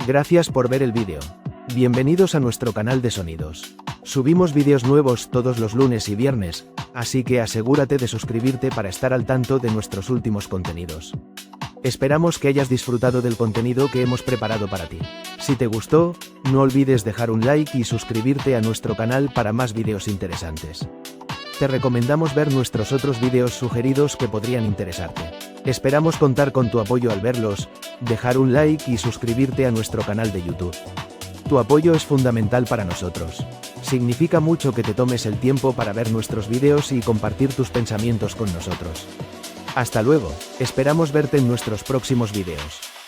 Gracias por ver el vídeo. Bienvenidos a nuestro canal de sonidos. Subimos vídeos nuevos todos los lunes y viernes, así que asegúrate de suscribirte para estar al tanto de nuestros últimos contenidos. Esperamos que hayas disfrutado del contenido que hemos preparado para ti. Si te gustó, no olvides dejar un like y suscribirte a nuestro canal para más vídeos interesantes. Te recomendamos ver nuestros otros vídeos sugeridos que podrían interesarte. Esperamos contar con tu apoyo al verlos, dejar un like y suscribirte a nuestro canal de YouTube. Tu apoyo es fundamental para nosotros. Significa mucho que te tomes el tiempo para ver nuestros vídeos y compartir tus pensamientos con nosotros. Hasta luego, esperamos verte en nuestros próximos vídeos.